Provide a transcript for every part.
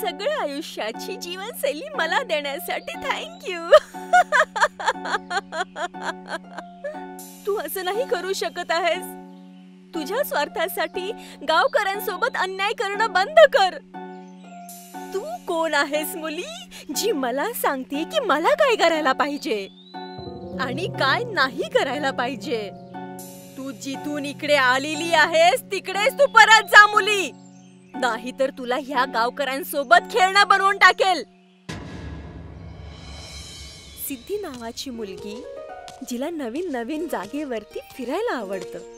सगळ्या आयुष्याची जीवनशैली मला देण्यासाठी थँक्यू. तू असं नाही करू शकत आहेस. तुझ्या स्वार्थासाठी गावकऱ्यांसोबत अन्याय करणं बंद कर. तू कोण आहेस मुली, जी मला सांगते की मला काय करायला पाहिजे आणि काय नाही करायला पाहिजे? तू जिथून इकडे आलेली आहेस तिकडेच तू परत जा मुली, नाहीतर तुला ह्या गावकऱ्यांसोबत खेळणं बनवून टाकेल. सिद्धी नावाची मुलगी, जिला नवीन नवीन जागेवरती फिरायला आवडतं.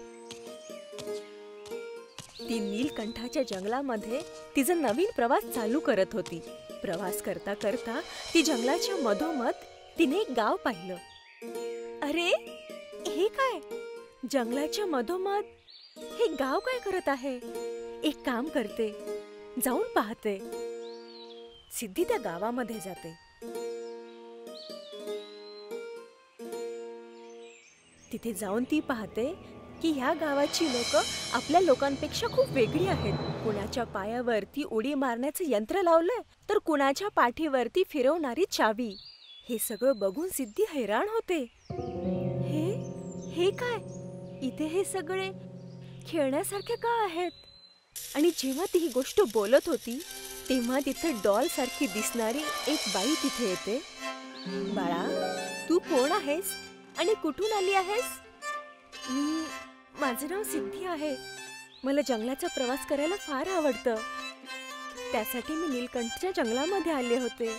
ती नीलकंठाच्या जंगलामध्ये तिचा नवीन प्रवास चालू करत होती. प्रवास करता करता ती जंगलाच्या मधोमध तिने एक गाव पाहिलं. अरे, हे काय? जंगलाच्या मधोमध हे गाव काय करत आहे? एक काम करते, जाऊन पाहते. सिद्धी त्या गावामध्ये जाते. तिथे जाऊन ती पाहते की ह्या गावाची लोक आपल्या लोकांपेक्षा खूप वेगळी आहेत. कुणाच्या पायावरती उडी मारण्याचं यंत्र लावलंय, तर कुणाच्या पाठीवरती फिरवणारी चावी. हे सगळं बघून सिद्धी हैराण होते. हे काय? इथे हे सगळे खेळण्यासारखे का आहेत? आणि जेव्हा ती ही गोष्ट बोलत होती तेव्हा तिथे डॉल सारखी दिसणारी एक बाई तिथे येते. बाळा, तू कोण आहेस आणि कुठून आली आहेस? माझं नाव सिद्धी आहे. मला जंगलाचा प्रवास करायला फार आवडतं. त्यासाठी मी नीलकंठच्या जंगलामध्ये आले होते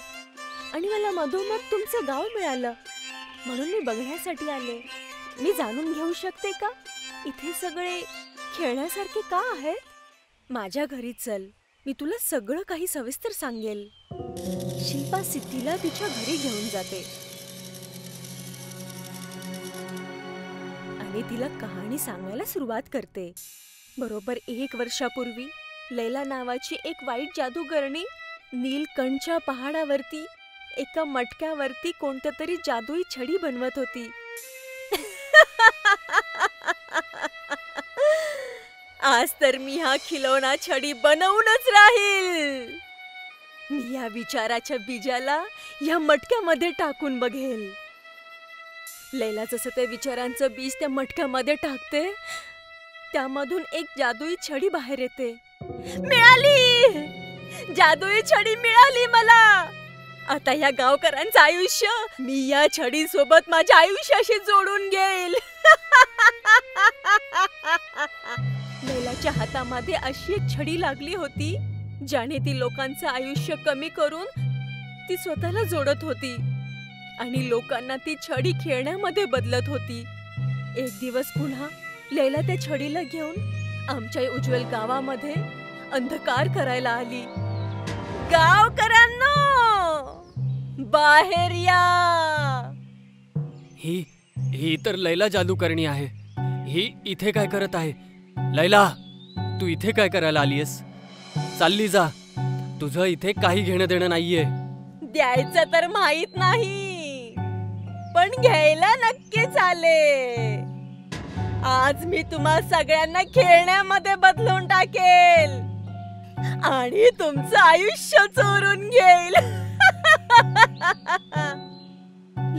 आणि मला मधोमध तुमचं गाव मिळालं, म्हणून मी बघण्यासाठी आले. मी जाणून घेऊ शकते का इथे सगळे खेळण्यासारखे का आहेत? माझ्या घरी चल, मी तुला सगळं काही सविस्तर सांगेल. शिल्पा सिद्धीला तिच्या घरी घेऊन जाते आणि तिला कहाणी सांगायला सुरुवात करते. बरोबर 1 वर्षापूर्वी लैला नावाची एक वाईट जादूगरणी नीलकंठच्या पहाडावरती एका मटक्यावरती कोणतं तरी जादुई छडी बनवत होती. आज तर मी हा खिलौना छडी बनवूनच राहील. मी या विचाराच्या बीजाला या मटक्यामध्ये टाकून बघेल. लैला जसं त्या विचारांचं बीज त्या मटक्यामध्ये टाकते, त्यामधून एक जादुई छडी बाहेर येते. मिळाली! जादुई छडी मिळाली मला. आता या गावकऱ्यांचं आयुष्य मी या छडी सोबत माझ्या आयुष्याशी जोडून घेईल. लैलाच्या हातामध्ये अशी एक छडी लागली होती ज्याने ती लोकांचं आयुष्य कमी करून ती स्वतःला जोडत होती आणि लोकांना ती छडी खेळण्यामध्ये बदलत होती. एक दिवस पुन्हा लैला त्या छडीला घेऊन आमच्या उज्ज्वल गावामध्ये अंधकार करायला आली. गावकऱ्यांनो, बाहेर या. ही तर लैला जादूकरणी आहे. ही इथे काय करत आहे? लैला, तू इथे काय करायला आलीयस? चालली जा, तुझं इथे काही घेणं देणं नाहीये. द्यायचं तर माहित नाही, पण घ्यायला नक्की चालेल. आज मी तुम्हा सगळ्यांना खेळण्यामध्ये बदलून टाकेल आणि तुमचं आयुष्य चोरून घेईल.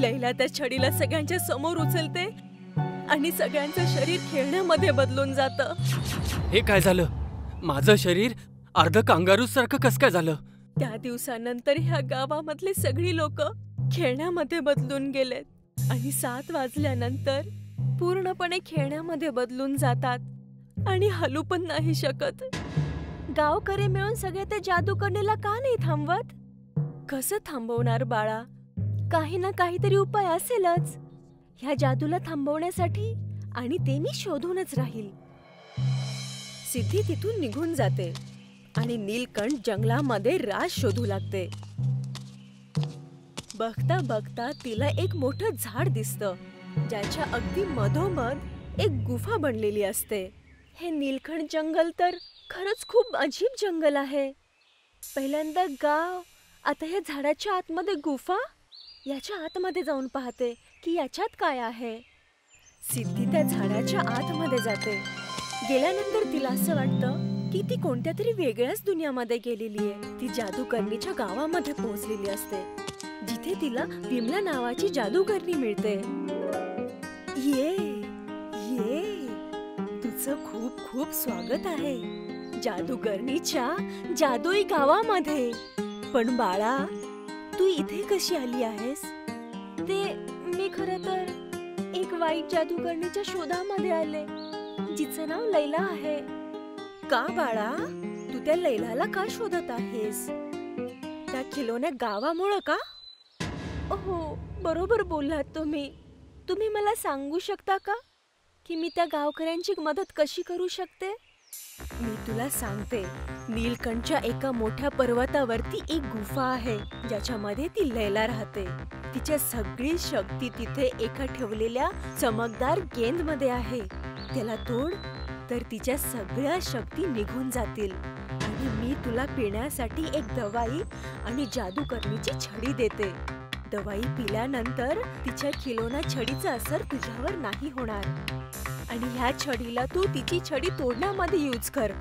लैला त्या छडीला सगळ्यांच्या समोर उचलते आणि सगळ्यांचं शरीर खेळण्यामध्ये बदलून जातं. हे काय झालं? माझं शरीर अर्ध कांगारू सारखं कसं काय झालं? त्या दिवसानंतर ह्या गावामधले सगळी लोक खेळण्यामध्ये बदलून गेलेत आणि 7 वाजल्यानंतर पूर्णपणे खेळण्यामध्ये बदलून जातात आणि हलू पण नाही शकत. गावकरी मिळून सगळे ते जादूकरणीला का नाही थांबवत? कसं थांबवणार बाळा? काही ना काहीतरी उपाय असेलच ह्या जादूला थांबवण्यासाठी, आणि ते मी शोधूनच राहील. सिद्धी तिथून निघून जाते आणि नीलकंठ जंगलामध्ये राज शोधू लागते. बघता बघता तिला एक मोठं झाड दिसतं ज्याच्या अगदी मधोमध एक गुफा बनलेली असते. हे नीलकंठ जंगल तर खरंच खूप अजीब जंगल आहे. पहिल्यांदा गाव, आता या झाडाच्या आतमध्ये गुफा. याच्या आतमध्ये जाऊन पाहते की याच्यात काय आहे. सिद्धी त्या झाडाच्या आतमध्ये जाते. गेल्यानंतर तिला असं वाटतं की ती कोणत्या तरी वेगळ्याच दुनियामध्ये गेलेली आहे. ती जादूकरणीच्या गावामध्ये पोहोचलेली असते, जिथे तिला विमला नावाची जादूकरणी मिळते. ये ये, तुझं खूप खूप स्वागत आहे जादूकरणीच्या जादुई गावामध्ये. पण बाळा, तू इथे कशी आली आहेस? ते मी खरं तर एक वाईट जादूकरणीच्या शोधामध्ये आले, जिचं नाव लैला आहे. का बाळा, तू त्या लैलाला का शोधत आहेस? त्या खिलोन्या गावामुळं का? हो, बरोबर बोललात तुम्ही. तुम्ही मला सांगू शकता का की मी त्या गावकऱ्यांची मदत कशी करू शकते? मी तुला सांगते. नीलकंठच्या एका मोठ्या पर्वतावरती एक गुफा आहे, ज्याच्यामध्ये ती लैला राहते. तिच्या सगळी शक्ती तिथे एका ठेवलेल्या चमकदार गेंदमध्ये आहे. त्याला तोड तर तिच्या सगळ्या शक्ती निघून जातील. आणि मी तुला पिण्यासाठी एक दवाई आणि जादूकरणीची छडी देते. दवाई पिल्यानंतर तिच्या खिलोना छडीचा असर तुझ्यावर नाही होणार. आणि ह्या छडीला तू तिची छडी तोडण्यामध्ये यूज कर.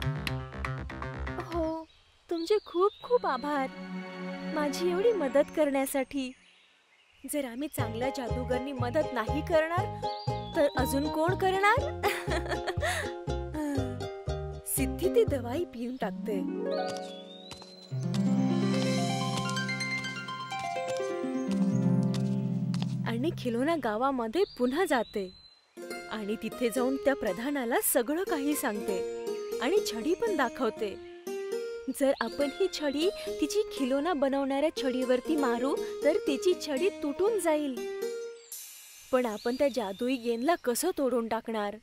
हो, तुमचे खूप खूप आभार माझी एवढी मदत करण्यासाठी. जर आम्ही चांगल्या जादूगरनी मदत नाही करणार तर अजून कोण करणार? सिद्धी ती दवाई पिऊन टाकते. आणि खिलोना गावामध्ये पुन्हा जाते आणि तिथे जाऊन त्या प्रधानाला सगळं काही सांगते आणि छडी पण दाखवते. जर आपण ही छडी तिची खिलोना बनवणाऱ्या छडीवरती मारू तर तिची छडी तुटून जाईल. पण आपण त्या जादुई गेंदला कसं तोडून टाकणार?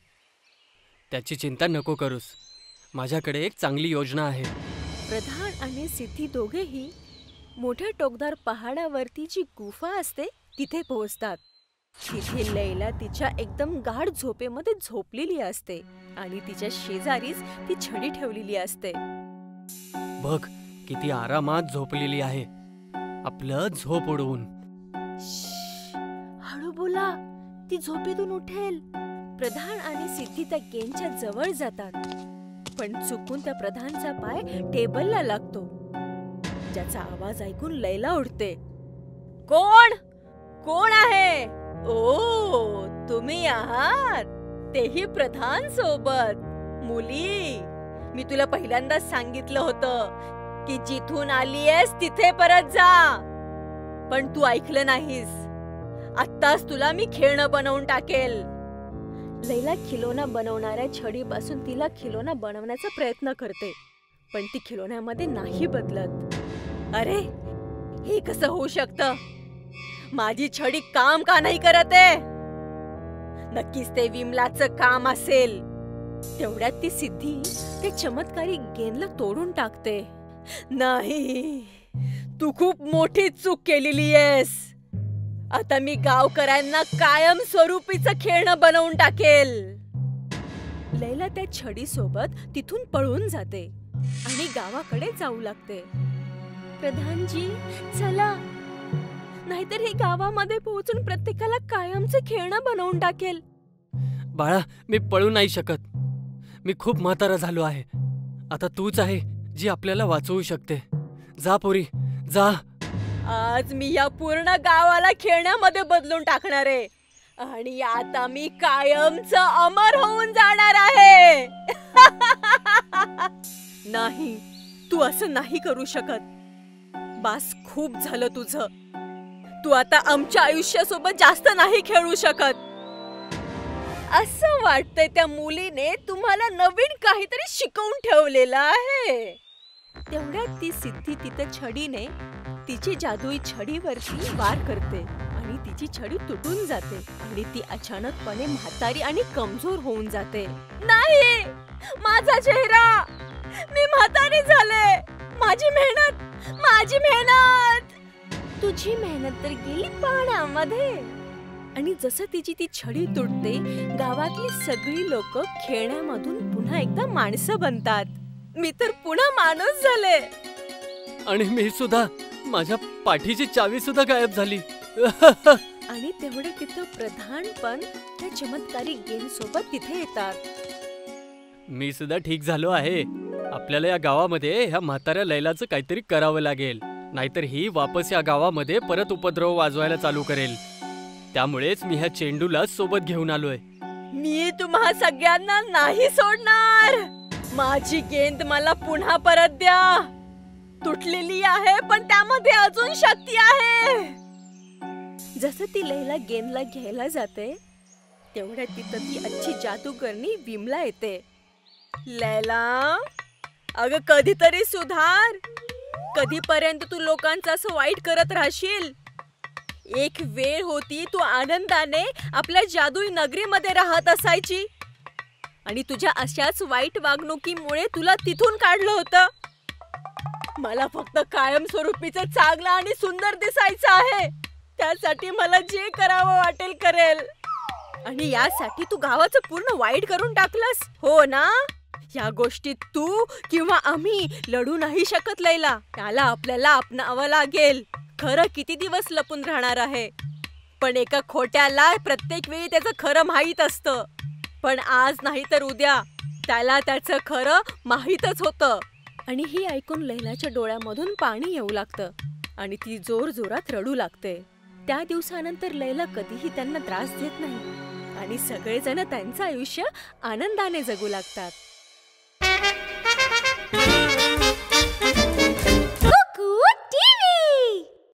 त्याची चिंता नको करूस, माझ्याकडे एक चांगली योजना आहे. प्रधान आणि सिद्धी दोघेही मोठ्या टोकदार पहाडावरती जी गुफा असते तिथे पोहोचतात. तिथे लैला तिच्या एकदम गाढ झोपेमध्ये झोपलेली असते आणि तिच्या शेजारीच ती छडी ठेवलेली असते. बघ, किती आरामात झोपलेली आहे. आपलं झोप उडवून. हळू बोला, ती झोपेतून उठेल. प्रधान आणि सिद्धी त्या गेंदच्या जवळ जातात, पण चुकून त्या प्रधानचा पाय टेबलला लागतो, ज्याचा आवाज ऐकून लैला उठते. कोण कोण आहे? ओ, तुम्ही आहात, तेही प्रधान सोबत. मुली, मी तुला पहिल्यांदाच सांगितलं होतं की जिथून आलीयस तिथे परत जा, पण तू ऐकलं नाहीस. आत्ताच तुला मी खेळणं बनवून टाकेल. लैला खिलोना बनवणाऱ्या छडीपासून तिला खिलोना बनवण्याचा प्रयत्न करते, पण ती खिलोन्यामध्ये नाही बदलत. अरे, हे कसं होऊ शकतं? माझी छडी काम का नाही करत आहे? नक्कीच ते विमलाचं काम असेल. तेवढ्यात ती सिद्धी ते चमत्कारी गेंदला तोडून टाकते. नाही, तू खूप मोठी चूक केलेली आहेस. आता मी गावकऱ्यांना कायम स्वरूपीचं खेळणं बनवून टाकेल. लैला त्या छडी सोबत तिथून पळून जाते आणि गावाकडे जाऊ लागते. प्रधानजी, चला, नाहीतर हे गावामध्ये पोहोचून प्रत्येकाला कायमचं खेळणं बनवून टाकेल. बाळा, मी पळू नाही शकत. मी खूप म्हातारा झालो आहे. आता तूच आहे जी आपल्याला वाचवू शकते. जा पोरी, जा. आज मी या पूर्ण गावाला खेळण्यामध्ये बदलून टाकणार आहे आणि आता मी कायमचं अमर होऊन जाणार आहे. नाही, तू असं नाही करू शकत. बास, खूप झालं तुझं. तू आता आमच्या आयुष्यासोबत जास्त नाही खेळू शकत. असं वाटतंय त्या मुलीने तुम्हाला नवीन काहीतरी शिकवून ठेवलेलं आहे. तेवढ्यात ती सिद्धी तिथे छडीने तिची जादुई छडीवरती वार करते आणि तिची छडी तुटून जाते आणि ती अचानकपणे म्हातारी आणि कमजोर होऊन जाते. नाही, माझा चेहरा, मी म्हातारी झाले. माझी मेहनत. तुझी मेहनत तर गेली पाण्यामध्ये. आणि जसं तिची ती छडी तुटते, गावातली सगळी लोक खेळण्यामधून पुन्हा एकदा माणसं बनतात. मी तर पुन्हा माणूस झाले. आणि मी सुद्धा. माझ्या पाठीची चावी सुद्धा गायब झाली. आणि तेवढे तिथं प्रधान पण त्या चमत्कारी गेंद सोबत तिथे येतात. मी सुद्धा ठीक झालो आहे. आपल्याला या गावामध्ये ह्या म्हाताऱ्या लैलाचं काहीतरी करावं लागेल, नाहीतर ही वापस या गावामध्ये परत उपद्रव वाजवायला चालू करेल. त्यामुळेच मी ह्या चेंडूला सोबत घेऊन आलोय. मी तुम्हा सगळ्यांना नाही सोडणार. माझी गेंद मला पुन्हा परत द्या. तुटलेली आहे पण त्यामध्ये अजून शक्ती आहे. जसं ती लैला गेंदला घ्यायला जाते तेवढ्या तिथं ती अच्छी जादूगरणी विमला येते. लैला, अगं कधीतरी सुधार. कधीपर्यंत तू लोकांचं असं वाईट करत राहशील? एक वेळ होती तू आनंदाने आपल्या जादुई नगरीमध्ये राहत असायची आणि तुझ्या अशाच वाईट वागणुकीमुळे तुला तिथून काढलं होतं. मला फक्त कायमस्वरूपीचं चांगलं आणि सुंदर दिसायचं आहे. त्यासाठी मला जे करावं वाटेल करेल. आणि यासाठी तू गावाचं पूर्ण वाईट करून टाकलंस, हो ना? या गोष्टीत तू किंवा आम्ही लढू नाही शकत लैला. त्याला आपल्याला अपनावं लागेल. खरं किती दिवस लपून राहणार आहे? पण एका खोट्याला प्रत्येक वेळी त्याचं खरं माहीत असतं. पण आज नाही तर उद्या त्याला त्याचं खरं माहीतच होतं. आणि ही ऐकून लैलाच्या डोळ्यामधून पाणी येऊ लागतं आणि ती जोर जोरात रडू लागते. त्या दिवसानंतर लैला कधीही त्यांना त्रास देत नाही आणि सगळेजण त्यांचं आयुष्य आनंदाने जगू लागतात.